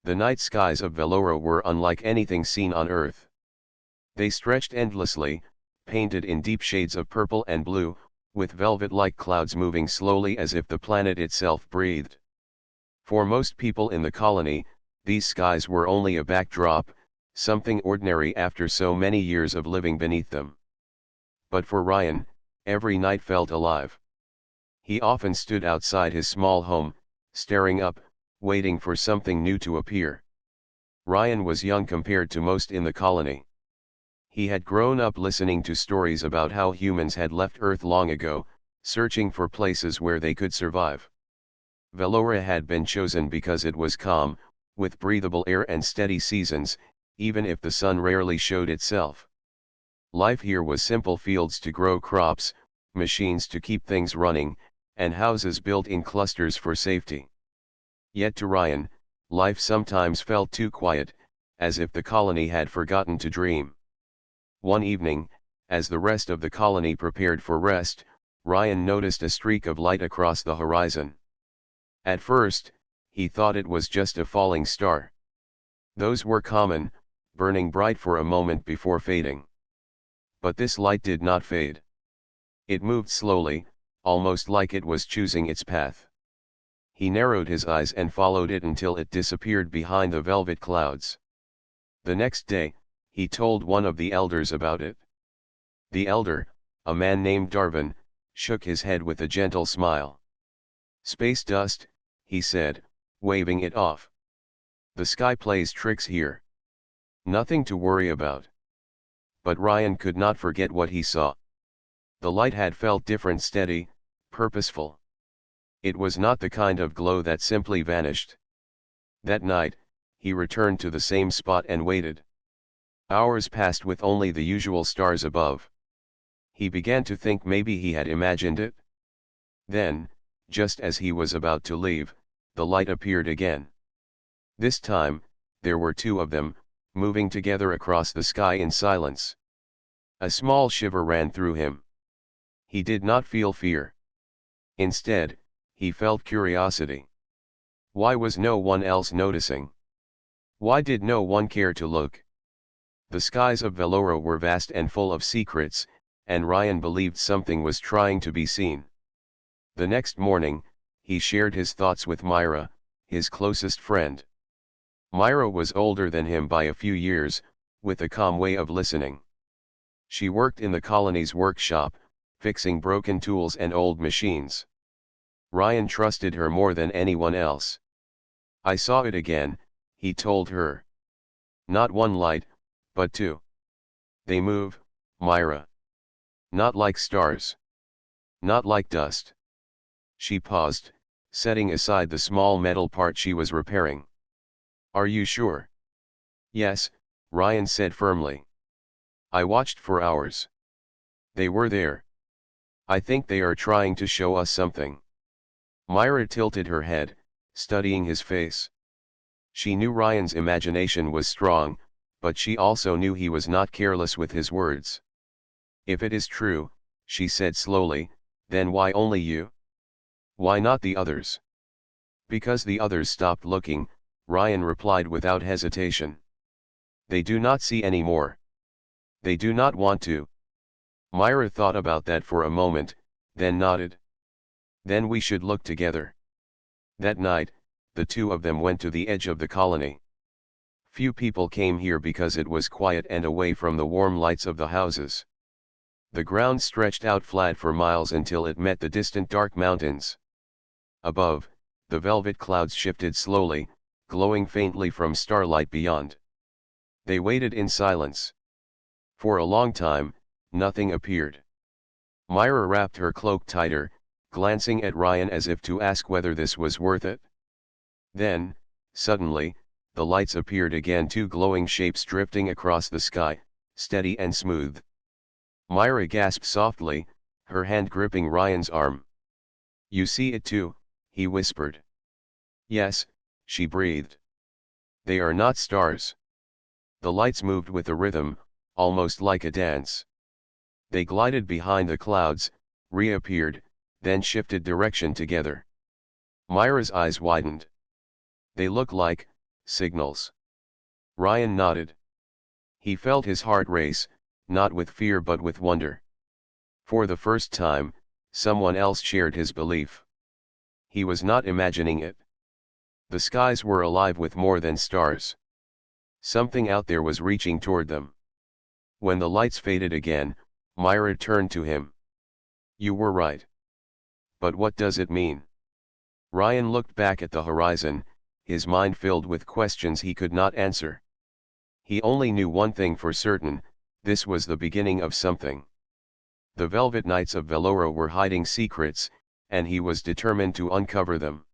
The night skies of Velora were unlike anything seen on Earth. They stretched endlessly, painted in deep shades of purple and blue, with velvet-like clouds moving slowly as if the planet itself breathed. For most people in the colony, these skies were only a backdrop, something ordinary after so many years of living beneath them. But for Ryan, every night felt alive. He often stood outside his small home, staring up, waiting for something new to appear. Ryan was young compared to most in the colony. He had grown up listening to stories about how humans had left Earth long ago, searching for places where they could survive. Velora had been chosen because it was calm, with breathable air and steady seasons, even if the sun rarely showed itself. Life here was simple: fields to grow crops, machines to keep things running, and houses built in clusters for safety. Yet to Ryan, life sometimes felt too quiet, as if the colony had forgotten to dream. One evening, as the rest of the colony prepared for rest, Ryan noticed a streak of light across the horizon. At first, he thought it was just a falling star. Those were common, burning bright for a moment before fading. But this light did not fade. It moved slowly, almost like it was choosing its path. He narrowed his eyes and followed it until it disappeared behind the velvet clouds. The next day, he told one of the elders about it. The elder, a man named Darwin, shook his head with a gentle smile. "Space dust," he said, waving it off. "The sky plays tricks here. Nothing to worry about." But Ryan could not forget what he saw. The light had felt different: steady, purposeful. It was not the kind of glow that simply vanished. That night, he returned to the same spot and waited. Hours passed with only the usual stars above. He began to think maybe he had imagined it. Then, just as he was about to leave, the light appeared again. This time, there were two of them, moving together across the sky in silence. A small shiver ran through him. He did not feel fear. Instead, he felt curiosity. Why was no one else noticing? Why did no one care to look? The skies of Velora were vast and full of secrets, and Ryan believed something was trying to be seen. The next morning, he shared his thoughts with Myra, his closest friend. Myra was older than him by a few years, with a calm way of listening. She worked in the colony's workshop, fixing broken tools and old machines. Ryan trusted her more than anyone else. "I saw it again," he told her. "Not one light, but two. They move, Myra. Not like stars. Not like dust." She paused, setting aside the small metal part she was repairing. "Are you sure?" "Yes," Ryan said firmly. "I watched for hours. They were there. I think they are trying to show us something." Myra tilted her head, studying his face. She knew Ryan's imagination was strong, but she also knew he was not careless with his words. "If it is true," she said slowly, "then why only you? Why not the others?" "Because the others stopped looking," Ryan replied without hesitation. "They do not see anymore. They do not want to." Myra thought about that for a moment, then nodded. "Then we should look together." That night, the two of them went to the edge of the colony. Few people came here because it was quiet and away from the warm lights of the houses. The ground stretched out flat for miles until it met the distant dark mountains. Above, the velvet clouds shifted slowly, glowing faintly from starlight beyond. They waited in silence. For a long time, nothing appeared. Myra wrapped her cloak tighter, glancing at Ryan as if to ask whether this was worth it. Then, suddenly, the lights appeared again, two glowing shapes drifting across the sky, steady and smooth. Myra gasped softly, her hand gripping Ryan's arm. "You see it too," he whispered. "Yes," she breathed. "They are not stars." The lights moved with a rhythm, almost like a dance. They glided behind the clouds, reappeared, then shifted direction together. Myra's eyes widened. "They look like signals. Ryan nodded. He felt his heart race, not with fear but with wonder. For the first time, someone else shared his belief. He was not imagining it. The skies were alive with more than stars. Something out there was reaching toward them. When the lights faded again, Myra turned to him. "You were right. But what does it mean?" Ryan looked back at the horizon, his mind filled with questions he could not answer. He only knew one thing for certain: this was the beginning of something. The Velvet Knights of Velora were hiding secrets, and he was determined to uncover them.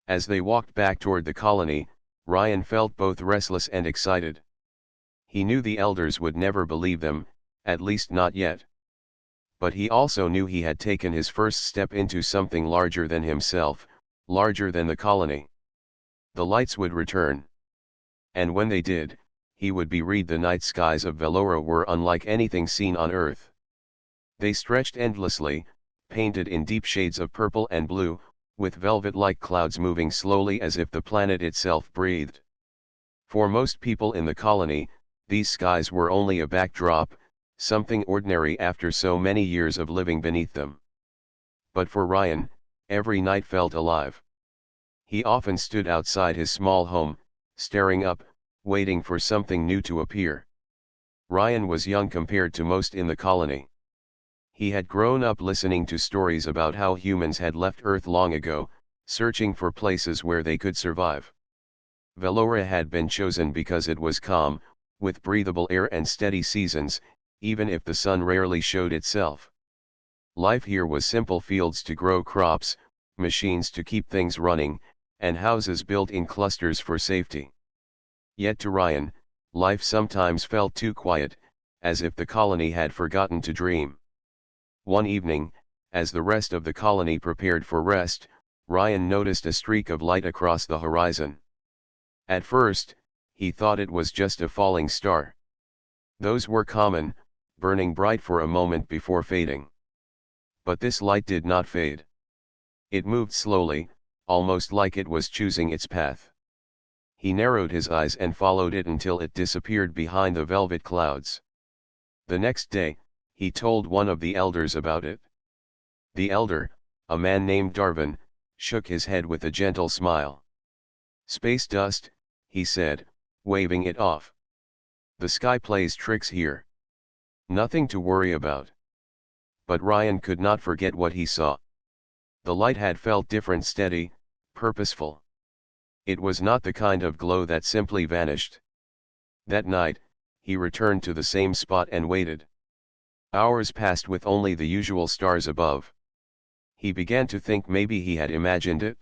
As they walked back toward the colony, Ryan felt both restless and excited. He knew the elders would never believe them, at least not yet. But he also knew he had taken his first step into something larger than himself, larger than the colony. The lights would return. And when they did, he would be read. The night skies of Velora were unlike anything seen on Earth. They stretched endlessly, painted in deep shades of purple and blue, with velvet-like clouds moving slowly as if the planet itself breathed. For most people in the colony, these skies were only a backdrop, something ordinary after so many years of living beneath them. But for Ryan, every night felt alive. He often stood outside his small home, staring up, waiting for something new to appear. Ryan was young compared to most in the colony. He had grown up listening to stories about how humans had left Earth long ago, searching for places where they could survive. Velora had been chosen because it was calm, with breathable air and steady seasons, even if the sun rarely showed itself. Life here was simple: fields to grow crops, machines to keep things running, and houses built in clusters for safety. Yet to Ryan, life sometimes felt too quiet, as if the colony had forgotten to dream. One evening, as the rest of the colony prepared for rest, Ryan noticed a streak of light across the horizon. At first, he thought it was just a falling star. Those were common, burning bright for a moment before fading. But this light did not fade. It moved slowly, almost like it was choosing its path. He narrowed his eyes and followed it until it disappeared behind the velvet clouds. The next day, he told one of the elders about it. The elder, a man named Darwin, shook his head with a gentle smile. "Space dust," he said, waving it off. "The sky plays tricks here. Nothing to worry about." But Ryan could not forget what he saw. The light had felt different: steady, purposeful. It was not the kind of glow that simply vanished. That night, he returned to the same spot and waited. Hours passed with only the usual stars above. He began to think maybe he had imagined it.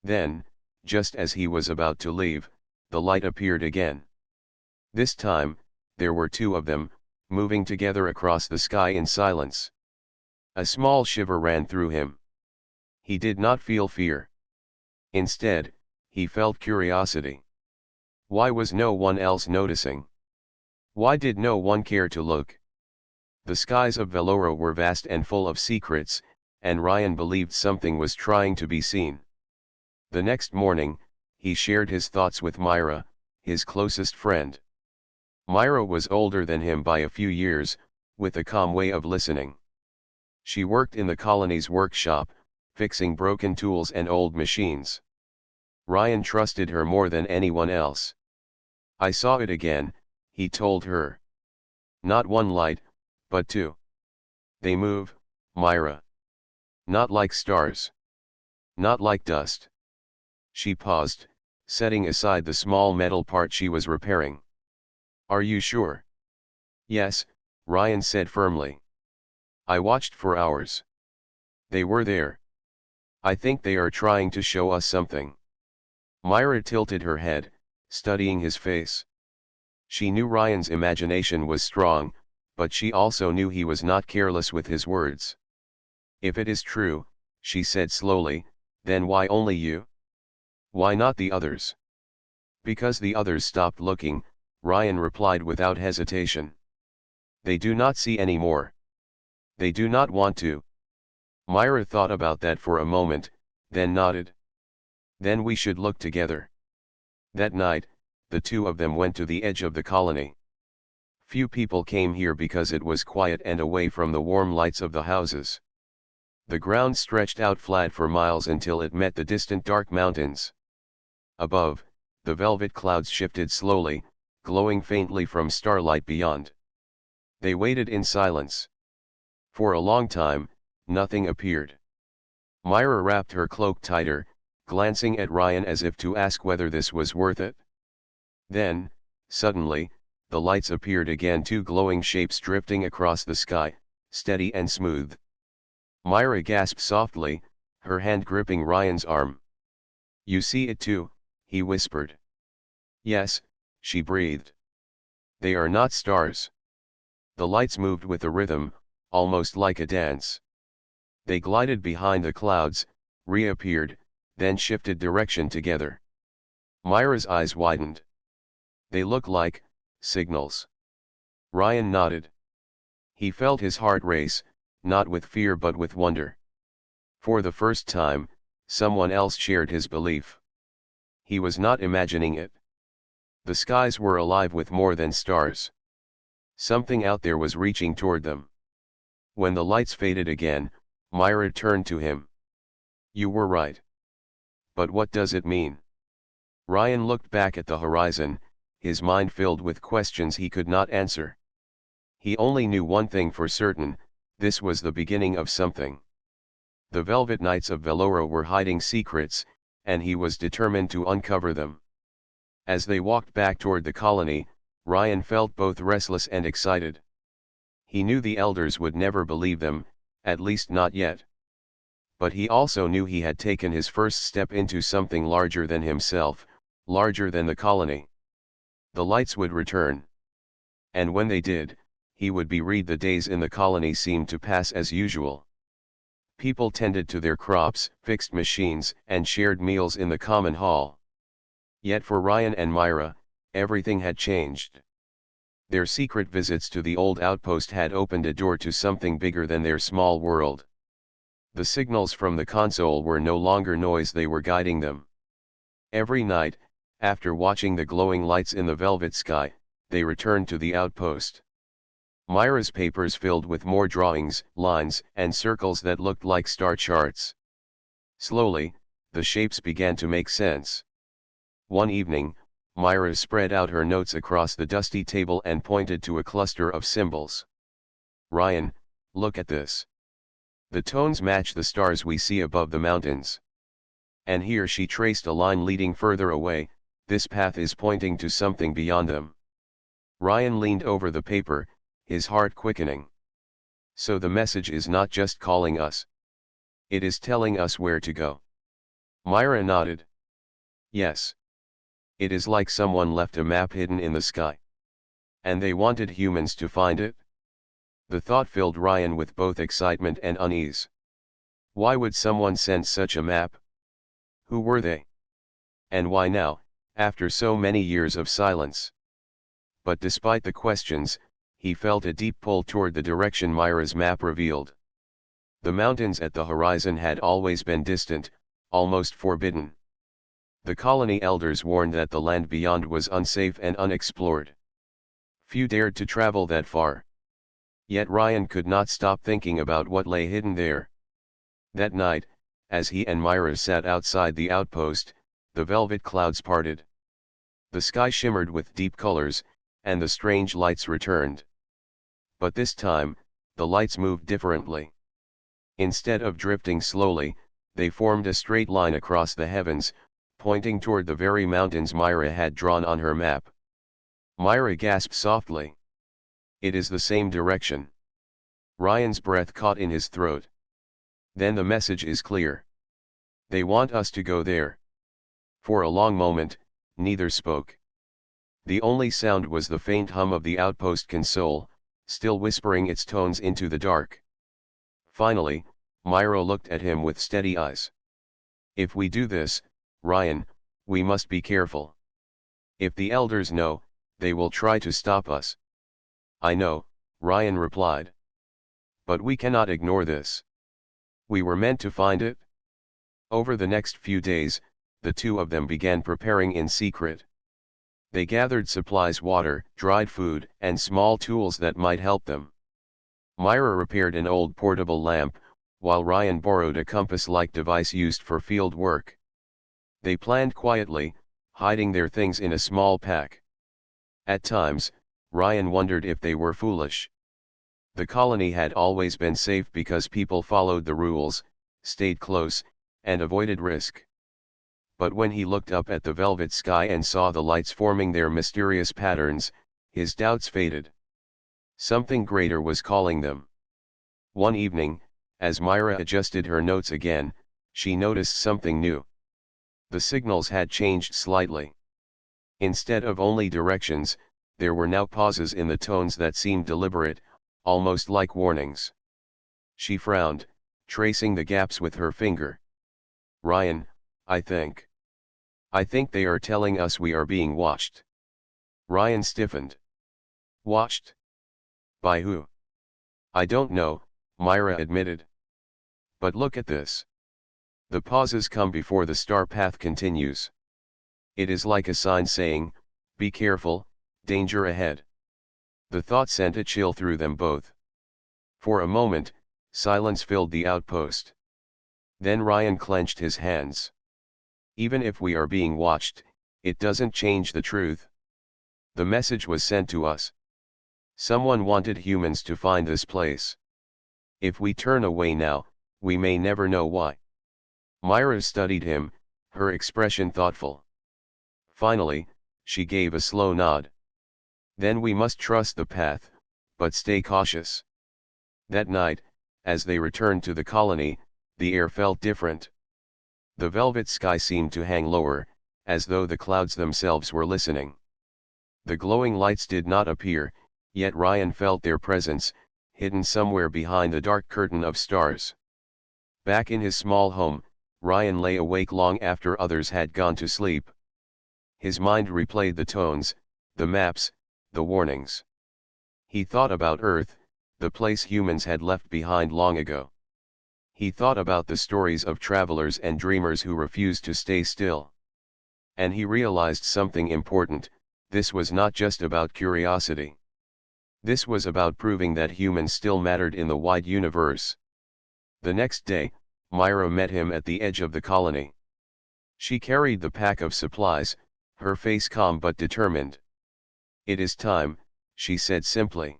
Then, just as he was about to leave, the light appeared again. This time, there were two of them, moving together across the sky in silence. A small shiver ran through him. He did not feel fear. Instead, he felt curiosity. Why was no one else noticing? Why did no one care to look? The skies of Velora were vast and full of secrets, and Ryan believed something was trying to be seen. The next morning, he shared his thoughts with Myra, his closest friend. Myra was older than him by a few years, with a calm way of listening. She worked in the colony's workshop, fixing broken tools and old machines. Ryan trusted her more than anyone else. "I saw it again," he told her. "Not one light, but two. They move, Myra. Not like stars. Not like dust." She paused, setting aside the small metal part she was repairing. "Are you sure?" "Yes," Ryan said firmly. "I watched for hours. They were there. I think they are trying to show us something." Myra tilted her head, studying his face. She knew Ryan's imagination was strong, but she also knew he was not careless with his words. "If it is true," she said slowly, "then why only you? Why not the others?" "Because the others stopped looking," Ryan replied without hesitation. "They do not see anymore. They do not want to." Myra thought about that for a moment, then nodded. "Then we should look together." That night, the two of them went to the edge of the colony. Few people came here because it was quiet and away from the warm lights of the houses. The ground stretched out flat for miles until it met the distant dark mountains. Above, the velvet clouds shifted slowly, glowing faintly from starlight beyond. They waited in silence. For a long time, nothing appeared. Myra wrapped her cloak tighter, glancing at Ryan as if to ask whether this was worth it. Then, suddenly, the lights appeared again, two glowing shapes drifting across the sky, steady and smooth. Myra gasped softly, her hand gripping Ryan's arm. "You see it too," he whispered. "Yes," she breathed. "They are not stars." The lights moved with a rhythm, almost like a dance. They glided behind the clouds, reappeared, then shifted direction together. Myra's eyes widened. "They look like signals." Ryan nodded. He felt his heart race, not with fear but with wonder. For the first time, someone else shared his belief. He was not imagining it. The skies were alive with more than stars. Something out there was reaching toward them. When the lights faded again, Myra turned to him. "You were right. But what does it mean?" Ryan looked back at the horizon, his mind filled with questions he could not answer. He only knew one thing for certain: this was the beginning of something. The Velvet Knights of Velora were hiding secrets, and he was determined to uncover them. As they walked back toward the colony, Ryan felt both restless and excited. He knew the elders would never believe them, at least not yet. But he also knew he had taken his first step into something larger than himself, larger than the colony. The lights would return. And when they did, he would be read. The days in the colony seemed to pass as usual. People tended to their crops, fixed machines, and shared meals in the common hall. Yet for Ryan and Myra, everything had changed. Their secret visits to the old outpost had opened a door to something bigger than their small world. The signals from the console were no longer noise, they were guiding them. Every night, after watching the glowing lights in the velvet sky, they returned to the outpost. Myra's papers filled with more drawings, lines, and circles that looked like star charts. Slowly, the shapes began to make sense. One evening, Myra spread out her notes across the dusty table and pointed to a cluster of symbols. "Ryan, look at this. The tones match the stars we see above the mountains." And here she traced a line leading further away. "This path is pointing to something beyond them." Ryan leaned over the paper, his heart quickening. "So the message is not just calling us. It is telling us where to go." Myra nodded. "Yes. It is like someone left a map hidden in the sky. And they wanted humans to find it?" The thought filled Ryan with both excitement and unease. Why would someone send such a map? Who were they? And why now, after so many years of silence? But despite the questions, he felt a deep pull toward the direction Myra's map revealed. The mountains at the horizon had always been distant, almost forbidden. The colony elders warned that the land beyond was unsafe and unexplored. Few dared to travel that far. Yet Ryan could not stop thinking about what lay hidden there. That night, as he and Myra sat outside the outpost, the velvet clouds parted. The sky shimmered with deep colors, and the strange lights returned. But this time, the lights moved differently. Instead of drifting slowly, they formed a straight line across the heavens, pointing toward the very mountains Myra had drawn on her map. Myra gasped softly. "It is the same direction." Ryan's breath caught in his throat. "Then the message is clear. They want us to go there." For a long moment, neither spoke. The only sound was the faint hum of the outpost console, still whispering its tones into the dark. Finally, Myra looked at him with steady eyes. "If we do this, Ryan, we must be careful. If the elders know, they will try to stop us." "I know," Ryan replied. "But we cannot ignore this. We were meant to find it." Over the next few days, the two of them began preparing in secret. They gathered supplies, water, dried food, and small tools that might help them. Myra repaired an old portable lamp, while Ryan borrowed a compass-like device used for field work. They planned quietly, hiding their things in a small pack. At times, Ryan wondered if they were foolish. The colony had always been safe because people followed the rules, stayed close, and avoided risk. But when he looked up at the velvet sky and saw the lights forming their mysterious patterns, his doubts faded. Something greater was calling them. One evening, as Myra adjusted her notes again, she noticed something new. The signals had changed slightly. Instead of only directions, there were now pauses in the tones that seemed deliberate, almost like warnings. She frowned, tracing the gaps with her finger. "Ryan, I think they are telling us we are being watched." Ryan stiffened. "Watched? By who?" "I don't know," Myra admitted. "But look at this." The pauses come before the star path continues. It is like a sign saying, "Be careful, danger ahead." The thought sent a chill through them both. For a moment, silence filled the outpost. Then Ryan clenched his hands. "Even if we are being watched, it doesn't change the truth. The message was sent to us. Someone wanted humans to find this place. If we turn away now, we may never know why." Myra studied him, her expression thoughtful. Finally, she gave a slow nod. "Then we must trust the path, but stay cautious." That night, as they returned to the colony, the air felt different. The velvet sky seemed to hang lower, as though the clouds themselves were listening. The glowing lights did not appear, yet Ryan felt their presence, hidden somewhere behind the dark curtain of stars. Back in his small home, Ryan lay awake long after others had gone to sleep. His mind replayed the tones, the maps, the warnings. He thought about Earth, the place humans had left behind long ago. He thought about the stories of travelers and dreamers who refused to stay still. And he realized something important: this was not just about curiosity. This was about proving that humans still mattered in the wide universe. The next day, Myra met him at the edge of the colony. She carried the pack of supplies, her face calm but determined. "It is time," she said simply.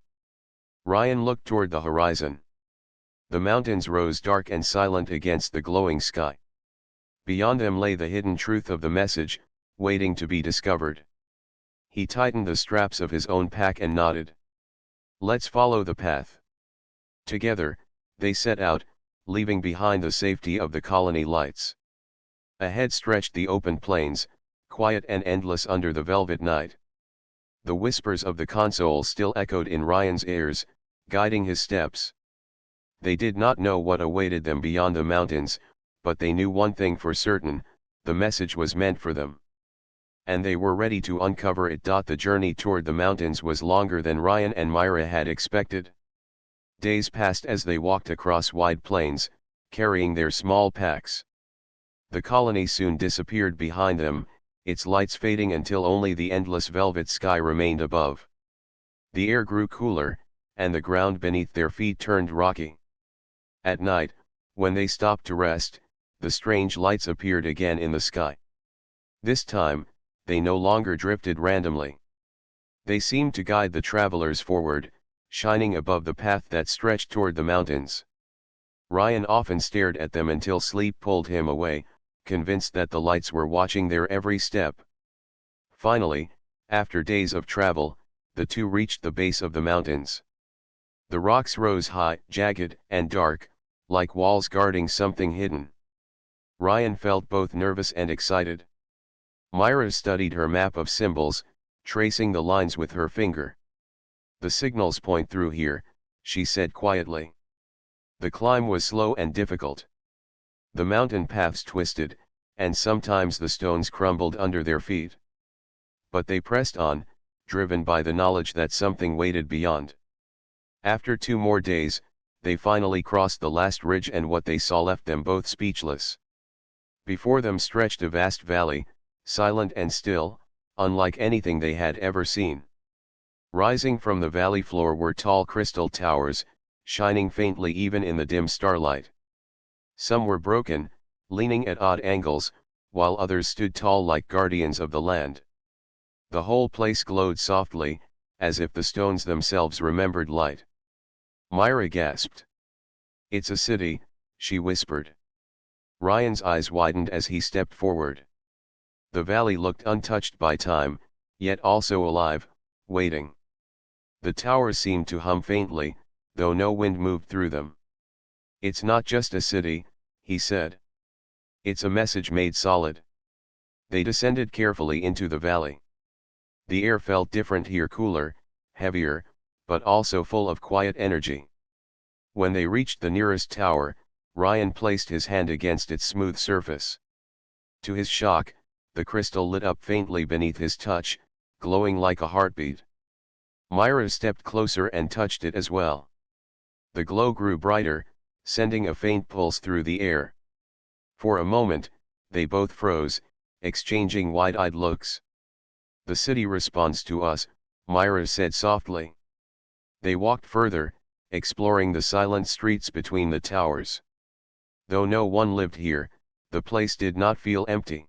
Ryan looked toward the horizon. The mountains rose dark and silent against the glowing sky. Beyond them lay the hidden truth of the message, waiting to be discovered. He tightened the straps of his own pack and nodded. "Let's follow the path." Together, they set out, leaving behind the safety of the colony lights. Ahead stretched the open plains, quiet and endless under the velvet night. The whispers of the console still echoed in Ryan's ears, guiding his steps. They did not know what awaited them beyond the mountains, but they knew one thing for certain: the message was meant for them. And they were ready to uncover it. The journey toward the mountains was longer than Ryan and Myra had expected. Days passed as they walked across wide plains, carrying their small packs. The colony soon disappeared behind them, its lights fading until only the endless velvet sky remained above. The air grew cooler, and the ground beneath their feet turned rocky. At night, when they stopped to rest, the strange lights appeared again in the sky. This time, they no longer drifted randomly. They seemed to guide the travelers forward, shining above the path that stretched toward the mountains. Ryan often stared at them until sleep pulled him away, convinced that the lights were watching their every step. Finally, after days of travel, the two reached the base of the mountains. The rocks rose high, jagged, and dark, like walls guarding something hidden. Ryan felt both nervous and excited. Myra studied her map of symbols, tracing the lines with her finger. "The signals point through here," she said quietly. The climb was slow and difficult. The mountain paths twisted, and sometimes the stones crumbled under their feet. But they pressed on, driven by the knowledge that something waited beyond. After 2 more days, they finally crossed the last ridge, and what they saw left them both speechless. Before them stretched a vast valley, silent and still, unlike anything they had ever seen. Rising from the valley floor were tall crystal towers, shining faintly even in the dim starlight. Some were broken, leaning at odd angles, while others stood tall like guardians of the land. The whole place glowed softly, as if the stones themselves remembered light. Myra gasped. "It's a city," she whispered. Ryan's eyes widened as he stepped forward. The valley looked untouched by time, yet also alive, waiting. The towers seemed to hum faintly, though no wind moved through them. "It's not just a city," he said. "It's a message made solid." They descended carefully into the valley. The air felt different here, cooler, heavier, but also full of quiet energy. When they reached the nearest tower, Ryan placed his hand against its smooth surface. To his shock, the crystal lit up faintly beneath his touch, glowing like a heartbeat. Myra stepped closer and touched it as well. The glow grew brighter, sending a faint pulse through the air. For a moment, they both froze, exchanging wide-eyed looks. "The city responds to us," Myra said softly. They walked further, exploring the silent streets between the towers. Though no one lived here, the place did not feel empty.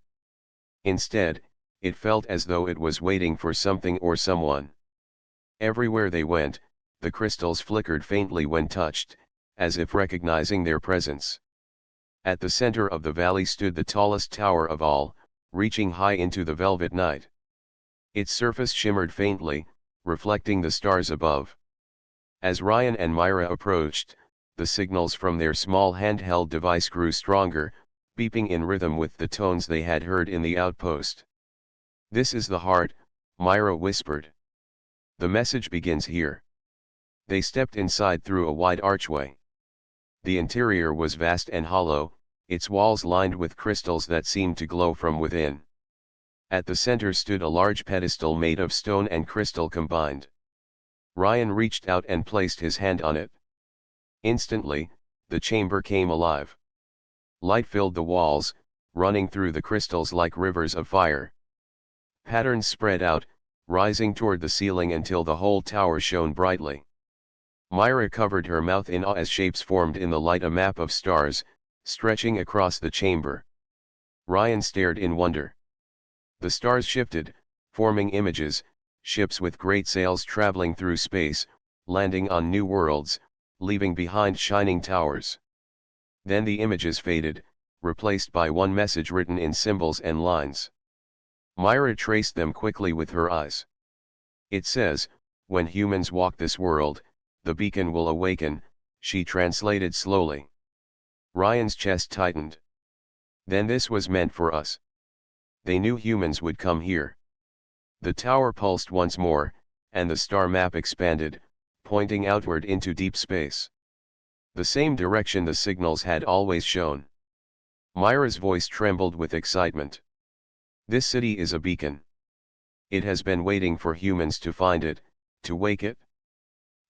Instead, it felt as though it was waiting for something or someone. Everywhere they went, the crystals flickered faintly when touched, as if recognizing their presence. At the center of the valley stood the tallest tower of all, reaching high into the velvet night. Its surface shimmered faintly, reflecting the stars above. As Ryan and Myra approached, the signals from their small handheld device grew stronger, beeping in rhythm with the tones they had heard in the outpost. "This is the heart," Myra whispered. "The message begins here." They stepped inside through a wide archway. The interior was vast and hollow, its walls lined with crystals that seemed to glow from within. At the center stood a large pedestal made of stone and crystal combined. Ryan reached out and placed his hand on it. Instantly, the chamber came alive. Light filled the walls, running through the crystals like rivers of fire. Patterns spread out, rising toward the ceiling until the whole tower shone brightly. Myra covered her mouth in awe as shapes formed in the light, a map of stars, stretching across the chamber. Ryan stared in wonder. The stars shifted, forming images, ships with great sails traveling through space, landing on new worlds, leaving behind shining towers. Then the images faded, replaced by one message written in symbols and lines. Myra traced them quickly with her eyes. "It says, when humans walk this world, the beacon will awaken," she translated slowly. Ryan's chest tightened. Then this was meant for us. They knew humans would come here. The tower pulsed once more, and the star map expanded, pointing outward into deep space. The same direction the signals had always shown. Myra's voice trembled with excitement. "This city is a beacon. It has been waiting for humans to find it, to wake it.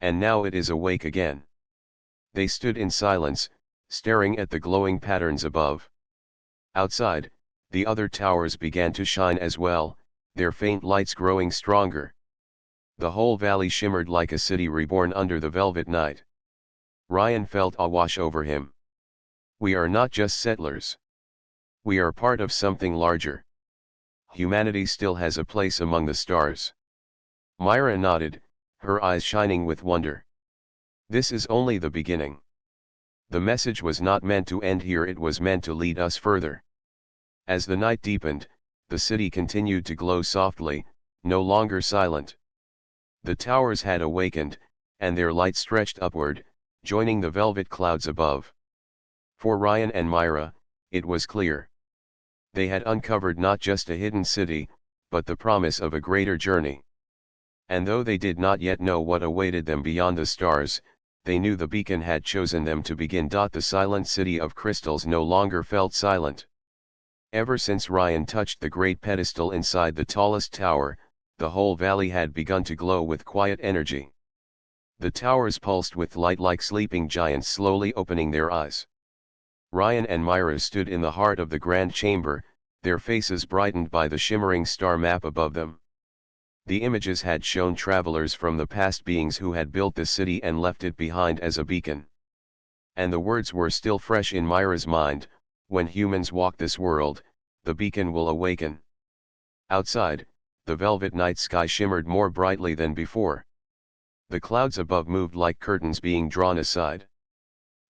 And now it is awake again." They stood in silence, staring at the glowing patterns above. Outside, the other towers began to shine as well, their faint lights growing stronger. The whole valley shimmered like a city reborn under the velvet night. Ryan felt awe wash over him. "We are not just settlers. We are part of something larger. Humanity still has a place among the stars." Myra nodded, her eyes shining with wonder. "This is only the beginning. The message was not meant to end here, it was meant to lead us further." As the night deepened, the city continued to glow softly, no longer silent. The towers had awakened, and their light stretched upward, joining the velvet clouds above. For Ryan and Myra, it was clear. They had uncovered not just a hidden city, but the promise of a greater journey. And though they did not yet know what awaited them beyond the stars, they knew the beacon had chosen them to begin. The silent city of crystals no longer felt silent. Ever since Ryan touched the great pedestal inside the tallest tower, the whole valley had begun to glow with quiet energy. The towers pulsed with light like sleeping giants slowly opening their eyes. Ryan and Myra stood in the heart of the grand chamber, their faces brightened by the shimmering star map above them. The images had shown travelers from the past, beings who had built the city and left it behind as a beacon. And the words were still fresh in Myra's mind: when humans walk this world, the beacon will awaken. Outside, the velvet night sky shimmered more brightly than before. The clouds above moved like curtains being drawn aside.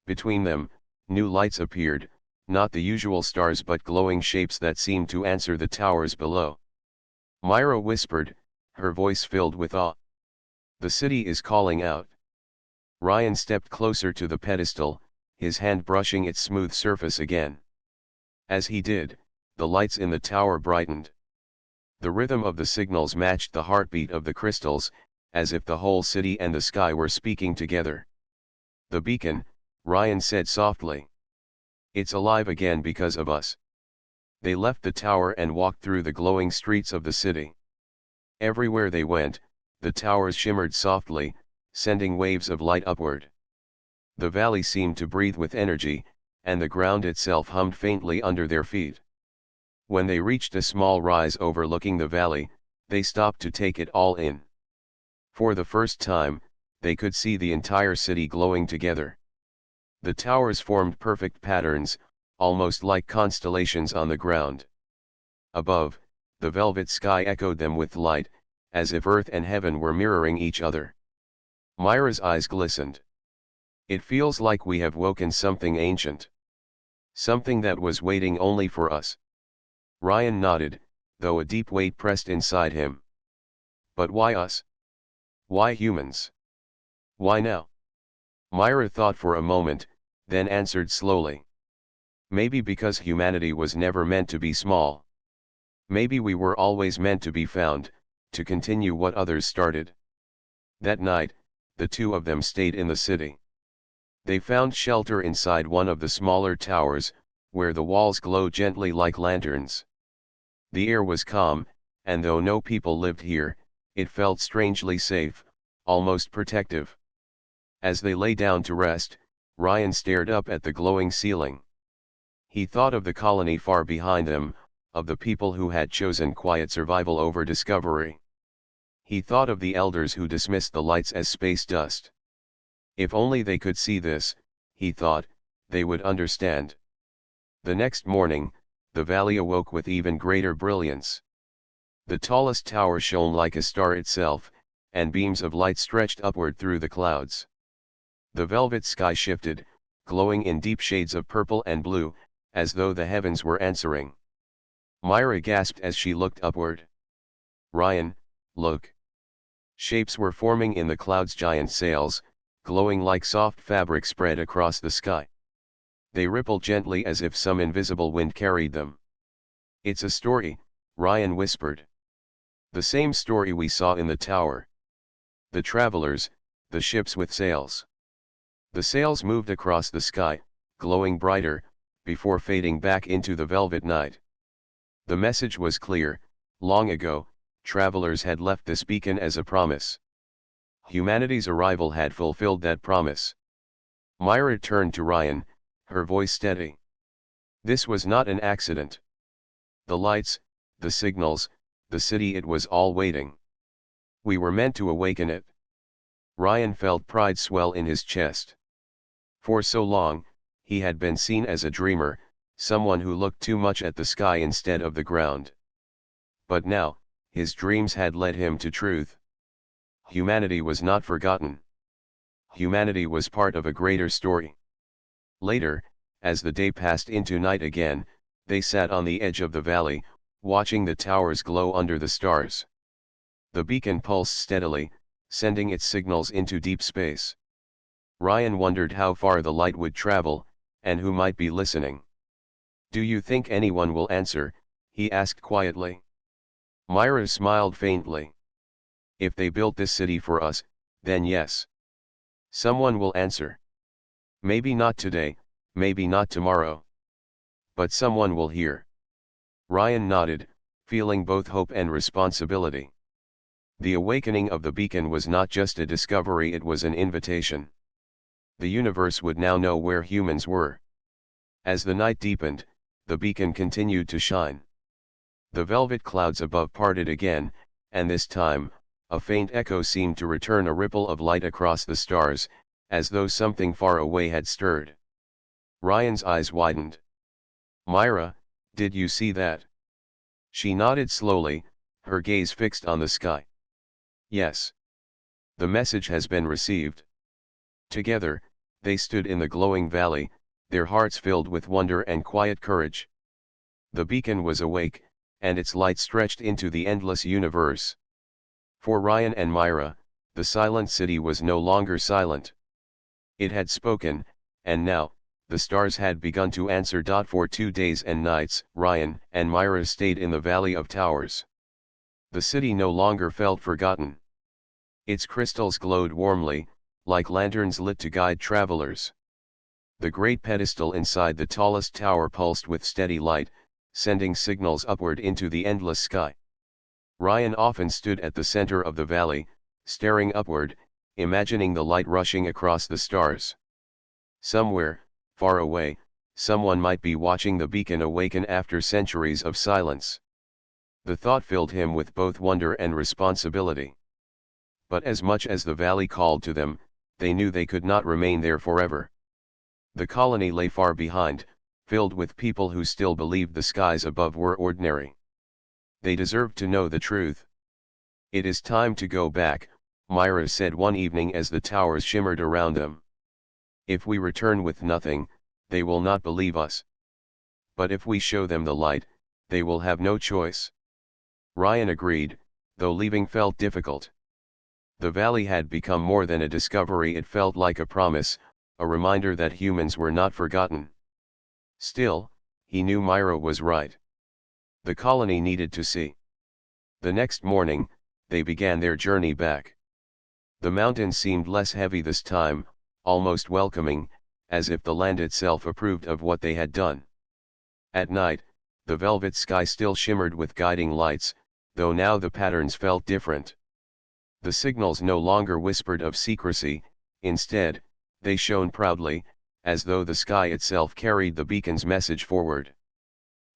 Between them, new lights appeared, not the usual stars but glowing shapes that seemed to answer the towers below. Myra whispered, her voice filled with awe. The city is calling out. Ryan stepped closer to the pedestal, his hand brushing its smooth surface again. As he did, the lights in the tower brightened. The rhythm of the signals matched the heartbeat of the crystals, as if the whole city and the sky were speaking together. The beacon, Ryan said softly. It's alive again because of us. They left the tower and walked through the glowing streets of the city. Everywhere they went, the towers shimmered softly, sending waves of light upward. The valley seemed to breathe with energy, and the ground itself hummed faintly under their feet. When they reached a small rise overlooking the valley, they stopped to take it all in. For the first time, they could see the entire city glowing together. The towers formed perfect patterns, almost like constellations on the ground. Above, the velvet sky echoed them with light, as if earth and heaven were mirroring each other. Myra's eyes glistened. It feels like we have woken something ancient. Something that was waiting only for us. Ryan nodded, though a deep weight pressed inside him. But why us? Why humans? Why now? Myra thought for a moment, then answered slowly. Maybe because humanity was never meant to be small. Maybe we were always meant to be found, to continue what others started. That night, the two of them stayed in the city. They found shelter inside one of the smaller towers, where the walls glowed gently like lanterns. The air was calm, and though no people lived here, it felt strangely safe, almost protective. As they lay down to rest, Ryan stared up at the glowing ceiling. He thought of the colony far behind them, of the people who had chosen quiet survival over discovery. He thought of the elders who dismissed the lights as space dust. If only they could see this, he thought, they would understand. The next morning, the valley awoke with even greater brilliance. The tallest tower shone like a star itself, and beams of light stretched upward through the clouds. The velvet sky shifted, glowing in deep shades of purple and blue, as though the heavens were answering. Myra gasped as she looked upward. Ryan, look. Shapes were forming in the clouds, giant sails, glowing like soft fabric spread across the sky. They rippled gently as if some invisible wind carried them. It's a story, Ryan whispered. The same story we saw in the tower. The travelers, the ships with sails. The sails moved across the sky, glowing brighter, before fading back into the velvet night. The message was clear: long ago, travelers had left this beacon as a promise. Humanity's arrival had fulfilled that promise. Myra turned to Ryan, her voice steady. This was not an accident. The lights, the signals, the city, it was all waiting. We were meant to awaken it. Ryan felt pride swell in his chest. For so long, he had been seen as a dreamer, someone who looked too much at the sky instead of the ground. But now, his dreams had led him to truth. Humanity was not forgotten. Humanity was part of a greater story. Later, as the day passed into night again, they sat on the edge of the valley, watching the towers glow under the stars. The beacon pulsed steadily, sending its signals into deep space. Ryan wondered how far the light would travel, and who might be listening. Do you think anyone will answer? He asked quietly. Myra smiled faintly. If they built this city for us, then yes. Someone will answer. Maybe not today, maybe not tomorrow. But someone will hear. Ryan nodded, feeling both hope and responsibility. The awakening of the beacon was not just a discovery, it was an invitation. The universe would now know where humans were. As the night deepened, the beacon continued to shine. The velvet clouds above parted again, and this time, a faint echo seemed to return, a ripple of light across the stars, as though something far away had stirred. Ryan's eyes widened. "Myra, did you see that?" She nodded slowly, her gaze fixed on the sky. "Yes. The message has been received." Together, they stood in the glowing valley, their hearts filled with wonder and quiet courage. The beacon was awake, and its light stretched into the endless universe. For Ryan and Myra, the silent city was no longer silent. It had spoken, and now, the stars had begun to answer. For 2 days and nights, Ryan and Myra stayed in the Valley of Towers. The city no longer felt forgotten. Its crystals glowed warmly, like lanterns lit to guide travelers. The great pedestal inside the tallest tower pulsed with steady light, sending signals upward into the endless sky. Ryan often stood at the center of the valley, staring upward, imagining the light rushing across the stars. Somewhere, far away, someone might be watching the beacon awaken after centuries of silence. The thought filled him with both wonder and responsibility. But as much as the valley called to them, they knew they could not remain there forever. The colony lay far behind, filled with people who still believed the skies above were ordinary. They deserved to know the truth. "It is time to go back," Myra said one evening as the towers shimmered around them. "If we return with nothing, they will not believe us. But if we show them the light, they will have no choice." Ryan agreed, though leaving felt difficult. The valley had become more than a discovery, it felt like a promise, a reminder that humans were not forgotten. Still, he knew Myra was right. The colony needed to see. The next morning, they began their journey back. The mountains seemed less heavy this time, almost welcoming, as if the land itself approved of what they had done. At night, the velvet sky still shimmered with guiding lights, though now the patterns felt different. The signals no longer whispered of secrecy, instead, they shone proudly, as though the sky itself carried the beacon's message forward.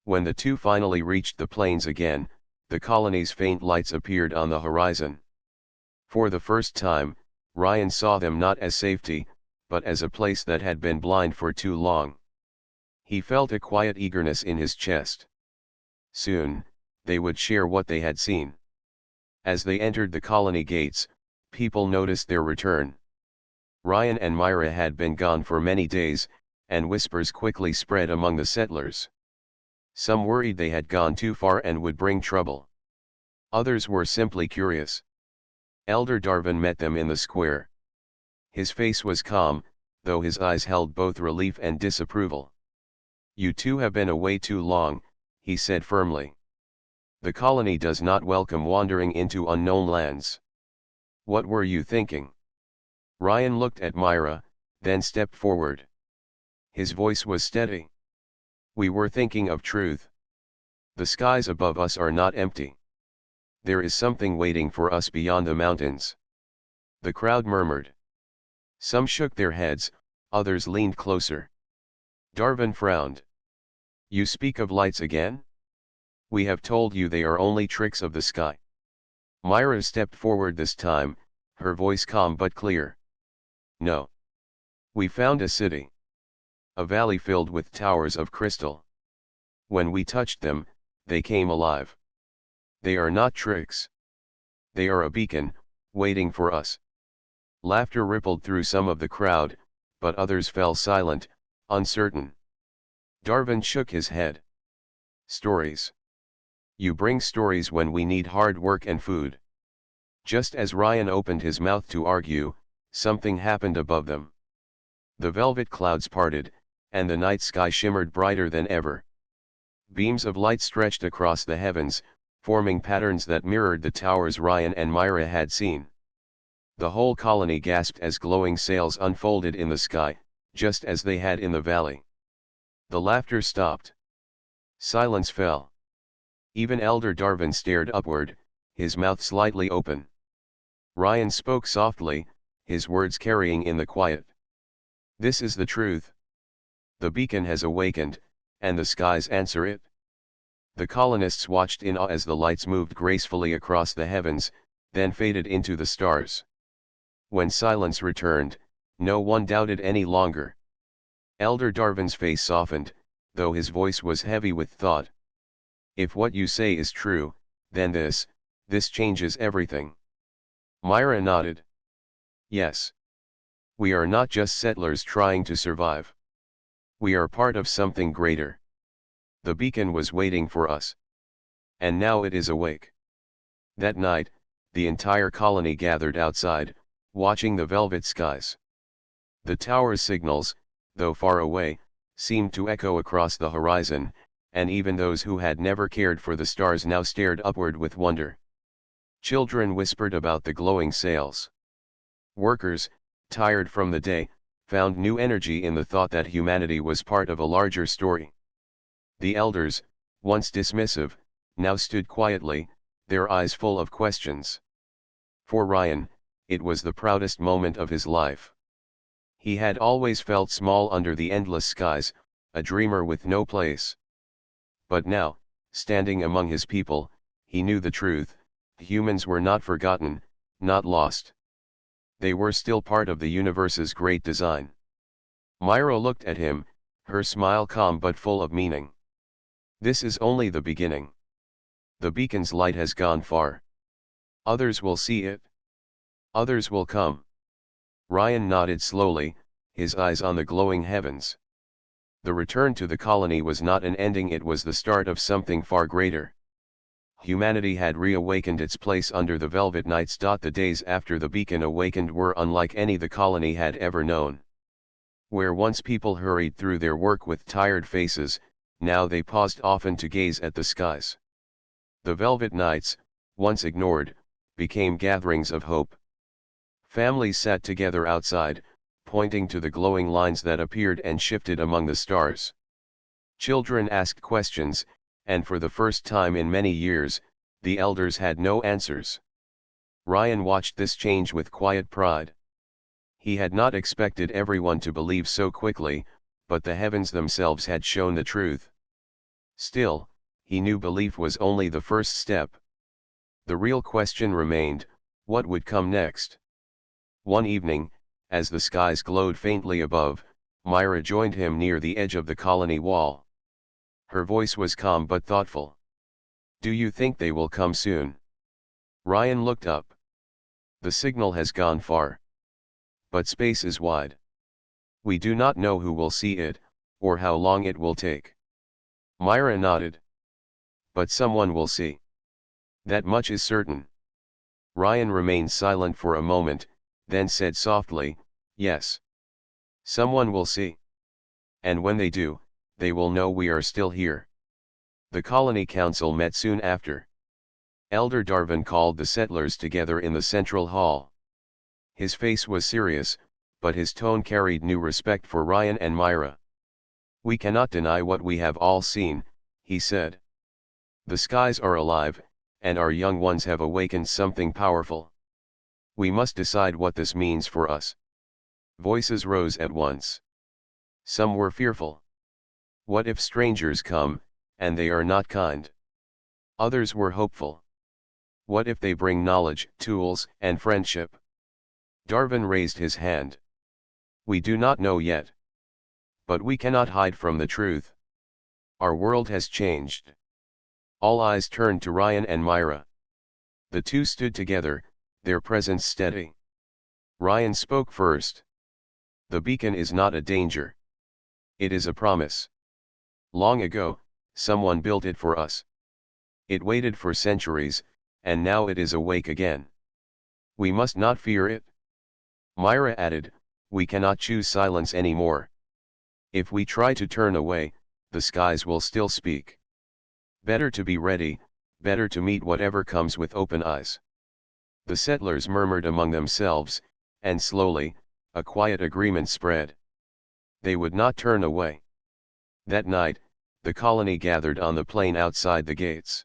When the two finally reached the plains again, the colony's faint lights appeared on the horizon. For the first time, Ryan saw them not as safety, but as a place that had been blind for too long. He felt a quiet eagerness in his chest. Soon, they would share what they had seen. As they entered the colony gates, people noticed their return. Ryan and Myra had been gone for many days, and whispers quickly spread among the settlers. Some worried they had gone too far and would bring trouble. Others were simply curious. Elder Darwin met them in the square. His face was calm, though his eyes held both relief and disapproval. "You two have been away too long," he said firmly. "The colony does not welcome wandering into unknown lands. What were you thinking?" Ryan looked at Myra, then stepped forward. His voice was steady. "We were thinking of truth. The skies above us are not empty. There is something waiting for us beyond the mountains." The crowd murmured. Some shook their heads, others leaned closer. Darwin frowned. "You speak of lights again? We have told you they are only tricks of the sky." Myra stepped forward this time, her voice calm but clear. "No. We found a city. A valley filled with towers of crystal. When we touched them, they came alive. They are not tricks. They are a beacon, waiting for us." Laughter rippled through some of the crowd, but others fell silent, uncertain. Darwin shook his head. "Stories. You bring stories when we need hard work and food." Just as Ryan opened his mouth to argue, something happened above them. The velvet clouds parted, and the night sky shimmered brighter than ever. Beams of light stretched across the heavens, forming patterns that mirrored the towers Ryan and Myra had seen. The whole colony gasped as glowing sails unfolded in the sky, just as they had in the valley. The laughter stopped. Silence fell. Even Elder Darwin stared upward, his mouth slightly open. Ryan spoke softly, his words carrying in the quiet. "This is the truth. The beacon has awakened, and the skies answer it. The colonists watched in awe as the lights moved gracefully across the heavens, then faded into the stars. When silence returned, no one doubted any longer. Elder Darwin's face softened, though his voice was heavy with thought. If what you say is true, then this changes everything. Myra nodded. Yes. We are not just settlers trying to survive. We are part of something greater. The beacon was waiting for us. And now it is awake. That night, the entire colony gathered outside, watching the velvet skies. The tower's signals, though far away, seemed to echo across the horizon, and even those who had never cared for the stars now stared upward with wonder. Children whispered about the glowing sails. Workers, tired from the day, found new energy in the thought that humanity was part of a larger story. The elders, once dismissive, now stood quietly, their eyes full of questions. For Ryan, it was the proudest moment of his life. He had always felt small under the endless skies, a dreamer with no place. But now, standing among his people, he knew the truth: humans were not forgotten, not lost. They were still part of the universe's great design. Myra looked at him, her smile calm but full of meaning. This is only the beginning. The beacon's light has gone far. Others will see it. Others will come. Ryan nodded slowly, his eyes on the glowing heavens. The return to the colony was not an ending, it was the start of something far greater. Humanity had reawakened its place under the velvet nights. The days after the beacon awakened were unlike any the colony had ever known. Where once people hurried through their work with tired faces, now they paused often to gaze at the skies. The velvet nights, once ignored, became gatherings of hope. Families sat together outside, pointing to the glowing lines that appeared and shifted among the stars. Children asked questions, and for the first time in many years, the elders had no answers. Ryan watched this change with quiet pride. He had not expected everyone to believe so quickly, but the heavens themselves had shown the truth. Still, he knew belief was only the first step. The real question remained: what would come next? One evening, as the skies glowed faintly above, Myra joined him near the edge of the colony wall. Her voice was calm but thoughtful. Do you think they will come soon? Ryan looked up. The signal has gone far. But space is wide. We do not know who will see it, or how long it will take. Myra nodded. But someone will see. That much is certain. Ryan remained silent for a moment, then said softly, yes. Someone will see. And when they do, they will know we are still here. The colony council met soon after. Elder Darwin called the settlers together in the central hall. His face was serious, but his tone carried new respect for Ryan and Myra. We cannot deny what we have all seen, he said. The skies are alive, and our young ones have awakened something powerful. We must decide what this means for us. Voices rose at once. Some were fearful. What if strangers come, and they are not kind? Others were hopeful. What if they bring knowledge, tools, and friendship? Darwin raised his hand. We do not know yet. But we cannot hide from the truth. Our world has changed. All eyes turned to Ryan and Myra. The two stood together, their presence steady. Ryan spoke first. The beacon is not a danger. It is a promise. Long ago, someone built it for us. It waited for centuries, and now it is awake again. We must not fear it. Myra added, we cannot choose silence anymore. If we try to turn away, the skies will still speak. Better to be ready, better to meet whatever comes with open eyes. The settlers murmured among themselves, and slowly, a quiet agreement spread. They would not turn away. That night, the colony gathered on the plain outside the gates.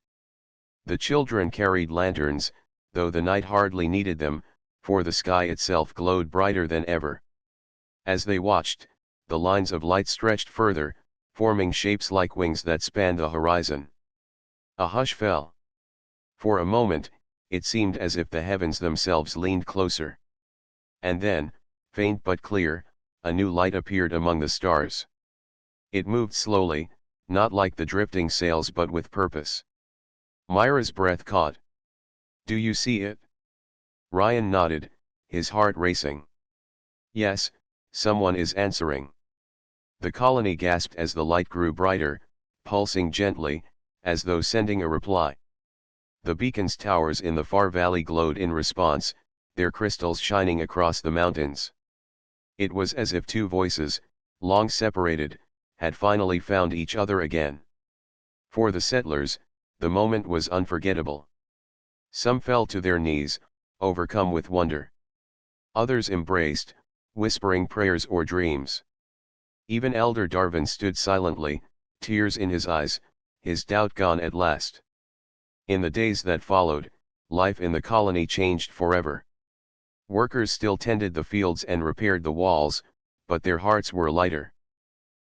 The children carried lanterns, though the night hardly needed them, for the sky itself glowed brighter than ever. As they watched, The lines of light stretched further, forming shapes like wings that spanned the horizon. A hush fell. For a moment, it seemed as if the heavens themselves leaned closer. And then, faint but clear, a new light appeared among the stars. It moved slowly, not like the drifting sails but with purpose. Myra's breath caught. "Do you see it?" Ryan nodded, his heart racing. "Yes, someone is answering." The colony gasped as the light grew brighter, pulsing gently, as though sending a reply. The beacon's towers in the far valley glowed in response, their crystals shining across the mountains. It was as if two voices, long separated, had finally found each other again. For the settlers, the moment was unforgettable. Some fell to their knees, overcome with wonder. Others embraced, whispering prayers or dreams. Even Elder Darwin stood silently, tears in his eyes, his doubt gone at last. In the days that followed, life in the colony changed forever. Workers still tended the fields and repaired the walls, but their hearts were lighter.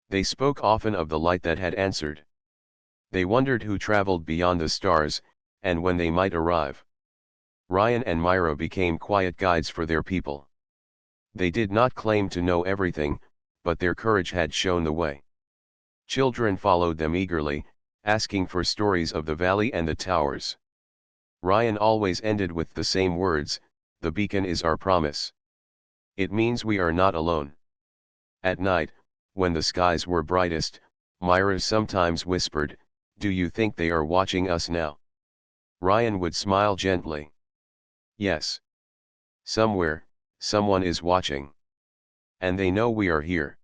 They spoke often of the light that had answered. They wondered who traveled beyond the stars, and when they might arrive. Ryan and Myra became quiet guides for their people. They did not claim to know everything, but their courage had shown the way. Children followed them eagerly, asking for stories of the valley and the towers. Ryan always ended with the same words, "The beacon is our promise. It means we are not alone." At night, when the skies were brightest, Myra sometimes whispered, "Do you think they are watching us now?" Ryan would smile gently. "Yes. Somewhere, someone is watching. And they know we are here."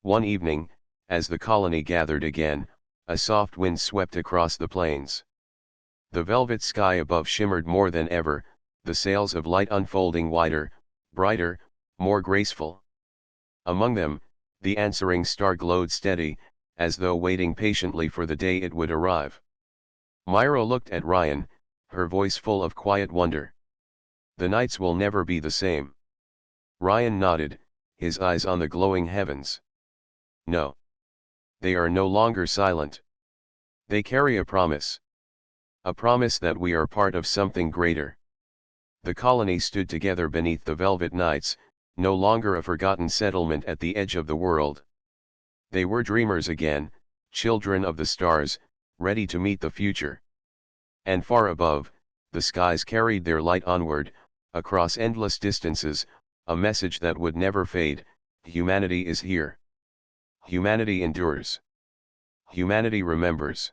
One evening, as the colony gathered again, a soft wind swept across the plains. The velvet sky above shimmered more than ever, the sails of light unfolding wider, brighter, more graceful. Among them, the answering star glowed steady, as though waiting patiently for the day it would arrive. Myra looked at Ryan, her voice full of quiet wonder. "The nights will never be the same." Ryan nodded, his eyes on the glowing heavens. "No. They are no longer silent. They carry a promise. A promise that we are part of something greater." The colony stood together beneath the velvet nights, no longer a forgotten settlement at the edge of the world. They were dreamers again, children of the stars, ready to meet the future. And far above, the skies carried their light onward, across endless distances, a message that would never fade: humanity is here. Humanity endures. Humanity remembers.